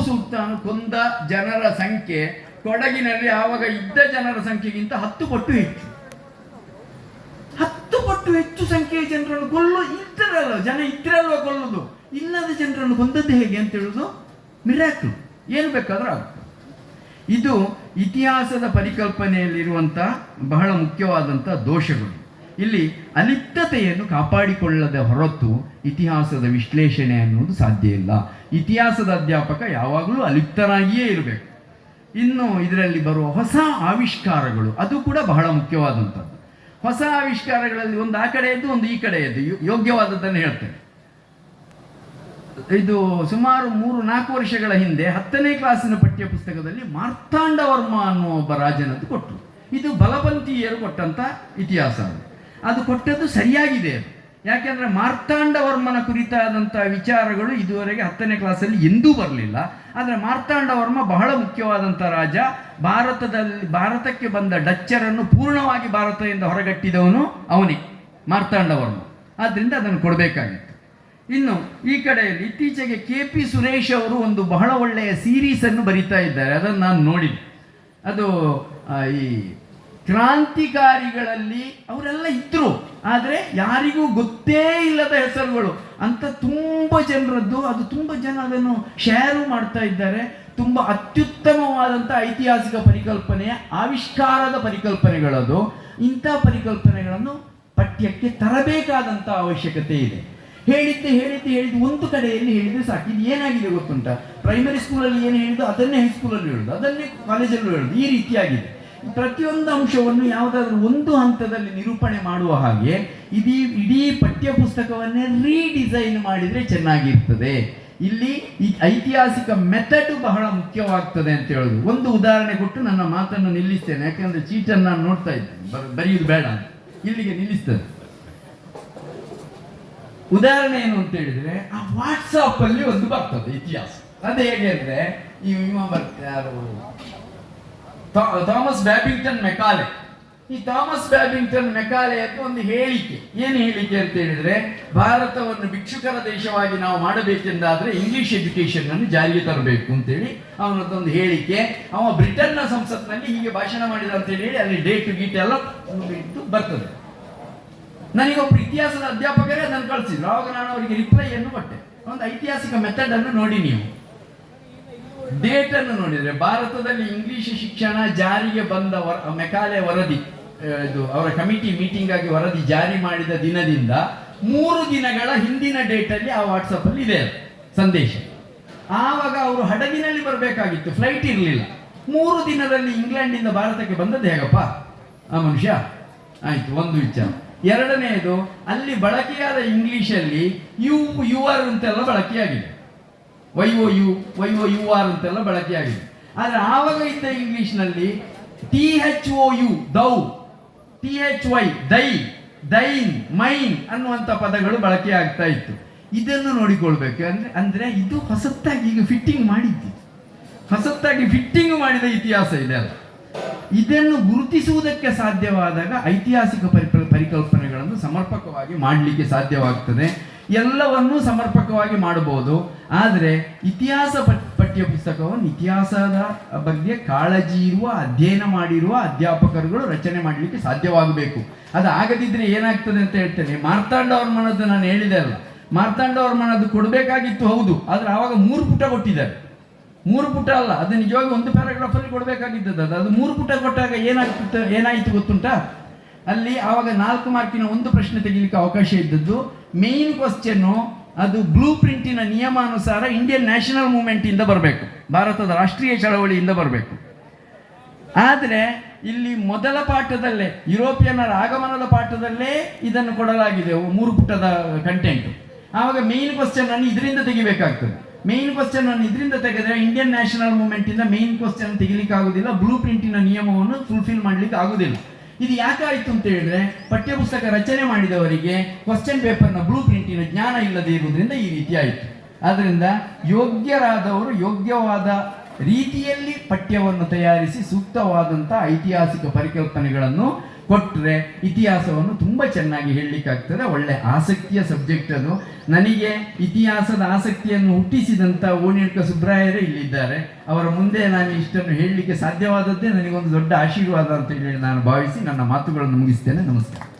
ಸುಲ್ತಾನ್ ಕೊಂದ ಜನರ ಸಂಖ್ಯೆ ಕೊಡಗಿನಲ್ಲಿ ಆವಾಗ ಇದ್ದ ಜನರ ಸಂಖ್ಯೆಗಿಂತ 10 ಪಟ್ಟು ಹೆಚ್ಚು. 10 ಪಟ್ಟು ಹೆಚ್ಚು ಸಂಖ್ಯೆಯ ಜನರನ್ನು ಜನ ಇದ್ರಲ್ವ ಕೊಲ್ಲುದು, ಇಲ್ಲದ ಜನರನ್ನು ಕೊಂದದ್ದು ಹೇಗೆ ಅಂತ ಹೇಳುದು ಮಿರಾಕಲ್. ಏನು ಬೇಕಾದ್ರೂ ಆಗ್ತದೆ. ಇದು ಇತಿಹಾಸದ ಪರಿಕಲ್ಪನೆಯಲ್ಲಿರುವಂಥ ಬಹಳ ಮುಖ್ಯವಾದಂಥ ದೋಷಗಳು. ಇಲ್ಲಿ ಅಲಿಪ್ತತೆಯನ್ನು ಕಾಪಾಡಿಕೊಳ್ಳದ ಹೊರತು ಇತಿಹಾಸದ ವಿಶ್ಲೇಷಣೆ ಅನ್ನೋದು ಸಾಧ್ಯ ಇಲ್ಲ. ಇತಿಹಾಸದ ಅಧ್ಯಾಪಕ ಯಾವಾಗಲೂ ಅಲಿಪ್ತನಾಗಿಯೇ ಇರಬೇಕು. ಇನ್ನು ಇದರಲ್ಲಿ ಬರುವ ಹೊಸ ಆವಿಷ್ಕಾರಗಳು ಅದು ಕೂಡ ಬಹಳ ಮುಖ್ಯವಾದಂಥದ್ದು. ಹೊಸ ಆವಿಷ್ಕಾರಗಳಲ್ಲಿ ಒಂದು ಆ ಕಡೆಯದ್ದು ಒಂದು ಈ ಕಡೆಯದ್ದು ಯೋಗ್ಯವಾದದ್ದನ್ನು ಹೇಳ್ತೇನೆ. ಇದು ಸುಮಾರು 3-4 ವರ್ಷಗಳ ಹಿಂದೆ 10ನೇ ಕ್ಲಾಸಿನ ಪಠ್ಯ ಪುಸ್ತಕದಲ್ಲಿ ಮಾರ್ತಾಂಡವರ್ಮ ಅನ್ನುವ ಒಬ್ಬ ರಾಜನದ್ದು ಕೊಟ್ಟರು. ಇದು ಬಲಪಂಥೀಯರು ಕೊಟ್ಟಂಥ ಇತಿಹಾಸ. ಅದು ಕೊಟ್ಟದ್ದು ಸರಿಯಾಗಿದೆ. ಅದು ಯಾಕೆಂದರೆ ಮಾರ್ತಾಂಡವರ್ಮನ ಕುರಿತಾದಂಥ ವಿಚಾರಗಳು ಇದುವರೆಗೆ 10ನೇ ಕ್ಲಾಸಲ್ಲಿ ಎಂದೂ ಬರಲಿಲ್ಲ. ಆದರೆ ಮಾರ್ತಾಂಡವರ್ಮ ಬಹಳ ಮುಖ್ಯವಾದಂಥ ರಾಜ. ಭಾರತಕ್ಕೆ ಬಂದ ಡಚ್ಚರನ್ನು ಪೂರ್ಣವಾಗಿ ಭಾರತದಿಂದ ಹೊರಗಟ್ಟಿದವನು ಅವನೇ ಮಾರ್ತಾಂಡವರ್ಮ. ಆದ್ದರಿಂದ ಅದನ್ನು ಕೊಡಬೇಕಾಗಿತ್ತು. ಇನ್ನು ಈ ಕಡೆಯಲ್ಲಿ ಇತ್ತೀಚೆಗೆ KP ಸುರೇಶ್ ಅವರು ಒಂದು ಬಹಳ ಒಳ್ಳೆಯ ಸೀರೀಸನ್ನು ಬರಿತಾ ಇದ್ದಾರೆ. ಅದನ್ನು ನಾನು ನೋಡಿದೆ. ಅದು ಈ ಕ್ರಾಂತಿಕಾರಿಗಳಲ್ಲಿ ಅವರೆಲ್ಲ ಇದ್ದರು, ಆದರೆ ಯಾರಿಗೂ ಗೊತ್ತೇ ಇಲ್ಲದ ಹೆಸರುಗಳು ಅಂತ ತುಂಬ ಜನರದ್ದು. ಅದು ತುಂಬ ಜನ ಅದನ್ನು ಶೇರು ಮಾಡ್ತಾ ಇದ್ದಾರೆ. ತುಂಬ ಅತ್ಯುತ್ತಮವಾದಂಥ ಐತಿಹಾಸಿಕ ಪರಿಕಲ್ಪನೆಯ ಆವಿಷ್ಕಾರದ ಪರಿಕಲ್ಪನೆಗಳದು. ಇಂಥ ಪರಿಕಲ್ಪನೆಗಳನ್ನು ಪಠ್ಯಕ್ಕೆ ತರಬೇಕಾದಂಥ ಅವಶ್ಯಕತೆ ಇದೆ. ಹೇಳಿದ್ದು ಒಂದು ಕಡೆಯಲ್ಲಿ ಹೇಳಿದರೆ ಸಾಕು. ಇದು ಏನಾಗಿದೆ ಗೊತ್ತುಂಟ, ಪ್ರೈಮರಿ ಸ್ಕೂಲಲ್ಲಿ ಏನು ಹೇಳಿದ್ದು ಅದನ್ನೇ ಹೈಸ್ಕೂಲಲ್ಲಿ ಹೇಳೋದು, ಅದನ್ನೇ ಕಾಲೇಜಲ್ಲೂ ಹೇಳೋದು. ಈ ರೀತಿಯಾಗಿದೆ. ಪ್ರತಿಯೊಂದು ಅಂಶವನ್ನು ಯಾವುದಾದ್ರೂ ಒಂದು ಹಂತದಲ್ಲಿ ನಿರೂಪಣೆ ಮಾಡುವ ಹಾಗೆ ಇಡೀ ಪಠ್ಯ ಪುಸ್ತಕವನ್ನೇ ರೀಡಿಸೈನ್ ಮಾಡಿದರೆ ಚೆನ್ನಾಗಿರ್ತದೆ. ಇಲ್ಲಿ ಈ ಐತಿಹಾಸಿಕ ಮೆಥಡ್ ಬಹಳ ಮುಖ್ಯವಾಗ್ತದೆ ಅಂತ ಹೇಳೋದು. ಒಂದು ಉದಾಹರಣೆ ಕೊಟ್ಟು ನನ್ನ ಮಾತನ್ನು ನಿಲ್ಲಿಸ್ತೇನೆ, ಯಾಕೆಂದರೆ ಚೀಟನ್ನು ನಾನು ನೋಡ್ತಾ ಇದ್ದೇನೆ, ಬರೆಯುವುದು ಬೇಡ ಅಂತ. ಇಲ್ಲಿಗೆ ನಿಲ್ಲಿಸ್ತದೆ. ಉದಾಹರಣೆ ಏನು ಅಂತ ಹೇಳಿದ್ರೆ, ಆ ವಾಟ್ಸಾಪ್ ಅಲ್ಲಿ ಒಂದು ಬರ್ತದೆ ಇತಿಹಾಸ. ಅದು ಹೇಗೆ ಅಂದ್ರೆ, ಯಾರು ಥಾಮಸ್ ಬ್ಯಾಬಿಂಗ್ಟನ್ ಮೆಕಾಲೆ. ಈ ಥಾಮಸ್ ಬ್ಯಾಬಿಂಗ್ಟನ್ ಮೆಕಾಲೆಯದ್ದು ಒಂದು ಹೇಳಿಕೆ. ಏನು ಹೇಳಿಕೆ ಅಂತ ಹೇಳಿದ್ರೆ, ಭಾರತವನ್ನು ಭಿಕ್ಷುಕರ ದೇಶವಾಗಿ ನಾವು ಮಾಡಬೇಕೆಂದಾದ್ರೆ ಇಂಗ್ಲಿಷ್ ಎಜುಕೇಶನ್ ಅನ್ನು ಜಾರಿಗೆ ತರಬೇಕು ಅಂತೇಳಿ ಅವನದೊಂದು ಹೇಳಿಕೆ. ಅವ ಬ್ರಿಟನ್ನ ಸಂಸತ್ನಲ್ಲಿ ಹೀಗೆ ಭಾಷಣ ಮಾಡಿದ ಅಂತ ಹೇಳಿ ಅಲ್ಲಿ ಡೇಟ್ ಗೀಟ್ ಎಲ್ಲ ಬರ್ತದೆ. ನನಗೊಬ್ಬರು ಇತಿಹಾಸದ ಅಧ್ಯಾಪಕರೇ ಅದನ್ನು ಕಳಿಸಿದ್ರು. ಆವಾಗ ನಾನು ಅವರಿಗೆ ರಿಪ್ಲೈಯನ್ನು ಕೊಟ್ಟೆ. ಒಂದು ಐತಿಹಾಸಿಕ ಮೆಥಡ್ ಅನ್ನು ನೋಡಿ, ನೀವು ಡೇಟ್ ಅನ್ನು ನೋಡಿದರೆ ಭಾರತದಲ್ಲಿ ಇಂಗ್ಲಿಷ್ ಶಿಕ್ಷಣ ಜಾರಿಗೆ ಬಂದ ಮೆಕಾಲೆ ವರದಿ, ಇದು ಅವರ ಕಮಿಟಿ ಮೀಟಿಂಗ್ ಆಗಿ ವರದಿ ಜಾರಿ ಮಾಡಿದ ದಿನದಿಂದ 3 ದಿನಗಳ ಹಿಂದಿನ ಡೇಟ್ ಅಲ್ಲಿ ಆ ವಾಟ್ಸಪ್ ಅಲ್ಲಿ ಇದೆ ಸಂದೇಶ. ಆವಾಗ ಅವರು ಹಡಗಿನಲ್ಲಿ ಬರಬೇಕಾಗಿತ್ತು, ಫ್ಲೈಟ್ ಇರಲಿಲ್ಲ. 3 ದಿನದಲ್ಲಿ ಇಂಗ್ಲೆಂಡಿಂದ ಭಾರತಕ್ಕೆ ಬಂದದ್ದು ಹೇಗಪ್ಪ ಆ ಮನುಷ್ಯ? ಆಯ್ತು, ಒಂದು ವಿಚಾರ. ಎರಡನೆಯದು, ಅಲ್ಲಿ ಬಳಕೆಯಾದ ಇಂಗ್ಲಿಷಲ್ಲಿ ಯುವರ್ ಅಂತೆಲ್ಲ ಬಳಕೆಯಾಗಿದೆ, YOU ಅಂತೆಲ್ಲ ಬಳಕೆಯಾಗಿದೆ. ಆದರೆ ಆವಾಗ ಇದ್ದ ಇಂಗ್ಲಿಷ್ನಲ್ಲಿ THOU ದೌ, THY ದೈ, ದೈನ್, ಮೈನ್ ಅನ್ನುವಂಥ ಪದಗಳು ಬಳಕೆ ಆಗ್ತಾ ಇತ್ತು. ಇದನ್ನು ನೋಡಿಕೊಳ್ಬೇಕು. ಅಂದ್ರೆ ಇದು ಹೊಸತ್ತಾಗಿ ಈಗ ಫಿಟ್ಟಿಂಗ್ ಮಾಡಿದ್ದು, ಹೊಸತ್ತಾಗಿ ಫಿಟ್ಟಿಂಗ್ ಮಾಡಿದ ಇತಿಹಾಸ ಇದೆ ಅಲ್ಲ. ಇದನ್ನು ಗುರುತಿಸುವುದಕ್ಕೆ ಸಾಧ್ಯವಾದಾಗ ಐತಿಹಾಸಿಕ ಪರಿಕಲ್ಪನೆಗಳನ್ನು ಸಮರ್ಪಕವಾಗಿ ಮಾಡಲಿಕ್ಕೆ ಸಾಧ್ಯವಾಗ್ತದೆ. ಎಲ್ಲವನ್ನೂ ಸಮರ್ಪಕವಾಗಿ ಮಾಡಬಹುದು. ಆದರೆ ಇತಿಹಾಸ ಪಠ್ಯ ಪುಸ್ತಕವನ್ನು ಇತಿಹಾಸದ ಬಗ್ಗೆ ಕಾಳಜಿ ಇರುವ, ಅಧ್ಯಯನ ಮಾಡಿರುವ ಅಧ್ಯಾಪಕರುಗಳು ರಚನೆ ಮಾಡಲಿಕ್ಕೆ ಸಾಧ್ಯವಾಗಬೇಕು. ಅದು ಆಗದಿದ್ದರೆ ಏನಾಗ್ತದೆ ಅಂತ ಹೇಳ್ತೇನೆ. ಮಾರ್ತಾಂಡವರ್ಮನದ್ದು ನಾನು ಹೇಳಿದೆ ಅಲ್ಲ, ಮಾರ್ತಾಂಡವರ್ಮನದ್ದು ಕೊಡಬೇಕಾಗಿತ್ತು ಹೌದು, ಆದರೆ ಆವಾಗ 3 ಪುಟ ಕೊಟ್ಟಿದ್ದಾರೆ. 3 ಪುಟ ಅಲ್ಲ, ಅದು ನಿಜವಾಗಿ 1 ಪ್ಯಾರಾಗ್ರಾಫಲ್ಲಿ ಕೊಡಬೇಕಾಗಿದ್ದದ್ದು. ಅದು 3 ಪುಟ ಕೊಟ್ಟಾಗ ಏನಾಯಿತು ಗೊತ್ತುಂಟಾ? ಅಲ್ಲಿ ಆವಾಗ 4 ಮಾರ್ಕಿನ ಒಂದು ಪ್ರಶ್ನೆ ತೆಗಿಲಿಕ್ಕೆ ಅವಕಾಶ ಇದ್ದದ್ದು. ಮೇನ್ ಕ್ವಶ್ಚನ್ನು ಅದು ಬ್ಲೂ ಪ್ರಿಂಟಿನ ನಿಯಮಾನುಸಾರ ಇಂಡಿಯನ್ ನ್ಯಾಷನಲ್ ಮೂವ್ಮೆಂಟ್ ಇಂದ ಬರಬೇಕು, ಭಾರತದ ರಾಷ್ಟ್ರೀಯ ಚಳವಳಿಯಿಂದ ಬರಬೇಕು. ಆದರೆ ಇಲ್ಲಿ ಮೊದಲ ಪಾಠದಲ್ಲೇ, ಯುರೋಪಿಯನ್ನರ ಆಗಮನದ ಪಾಠದಲ್ಲೇ ಇದನ್ನು ಕೊಡಲಾಗಿದೆ 3 ಪುಟದ ಕಂಟೆಂಟ್. ಆವಾಗ ಮೇನ್ ಕ್ವಶ್ಚನ್ ಅನ್ನು ಇದರಿಂದ ತೆಗಿಬೇಕಾಗ್ತದೆ. ಮೇನ್ ಕ್ವಶ್ಚನ್ ಅನ್ನು ಇದರಿಂದ ತೆಗೆದ್ರೆ ಇಂಡಿಯನ್ ನ್ಯಾಷನಲ್ ಮೂವ್ಮೆಂಟ್ ಇಂದ ಮೇನ್ ಕ್ವಶ್ಚನ್ ತೆಗಿಲಿಕ್ಕೆ ಆಗುದಿಲ್ಲ, ಬ್ಲೂ ಪ್ರಿಂಟಿನ ನಿಯಮವನ್ನು ಫುಲ್ಫಿಲ್ ಮಾಡಲಿಕ್ಕೆ ಆಗುದಿಲ್ಲ. ಇದು ಯಾಕಾಯಿತು ಅಂತ ಹೇಳಿದ್ರೆ, ಪಠ್ಯಪುಸ್ತಕ ರಚನೆ ಮಾಡಿದವರಿಗೆ ಕ್ವಶ್ಚನ್ ಪೇಪರ್ನ ಬ್ಲೂ ಪ್ರಿಂಟಿನ ಜ್ಞಾನ ಇಲ್ಲದೆ ಇರುವುದರಿಂದ ಈ ರೀತಿ ಆಯಿತು. ಆದ್ದರಿಂದ ಯೋಗ್ಯರಾದವರು ಯೋಗ್ಯವಾದ ರೀತಿಯಲ್ಲಿ ಪಠ್ಯವನ್ನು ತಯಾರಿಸಿ ಸೂಕ್ತವಾದಂಥ ಐತಿಹಾಸಿಕ ಪರಿಕಲ್ಪನೆಗಳನ್ನು ಕೊಟ್ಟರೆ ಇತಿಹಾಸವನ್ನು ತುಂಬ ಚೆನ್ನಾಗಿ ಹೇಳಲಿಕ್ಕಾಗ್ತದೆ. ಒಳ್ಳೆ ಆಸಕ್ತಿಯ ಸಬ್ಜೆಕ್ಟ್ ಅದು. ನನಗೆ ಇತಿಹಾಸದ ಆಸಕ್ತಿಯನ್ನು ಹುಟ್ಟಿಸಿದಂಥ ಓಣಿಡ್ಕ ಸುಬ್ರಾಯರೇ ಇಲ್ಲಿದ್ದಾರೆ. ಅವರ ಮುಂದೆ ನಾನು ಇಷ್ಟನ್ನು ಹೇಳಲಿಕ್ಕೆ ಸಾಧ್ಯವಾದದ್ದೇ ನನಗೊಂದು ದೊಡ್ಡ ಆಶೀರ್ವಾದ ಅಂತ ಹೇಳಿ ನಾನು ಭಾವಿಸಿ ನನ್ನ ಮಾತುಗಳನ್ನು ಮುಗಿಸ್ತೇನೆ. ನಮಸ್ಕಾರ.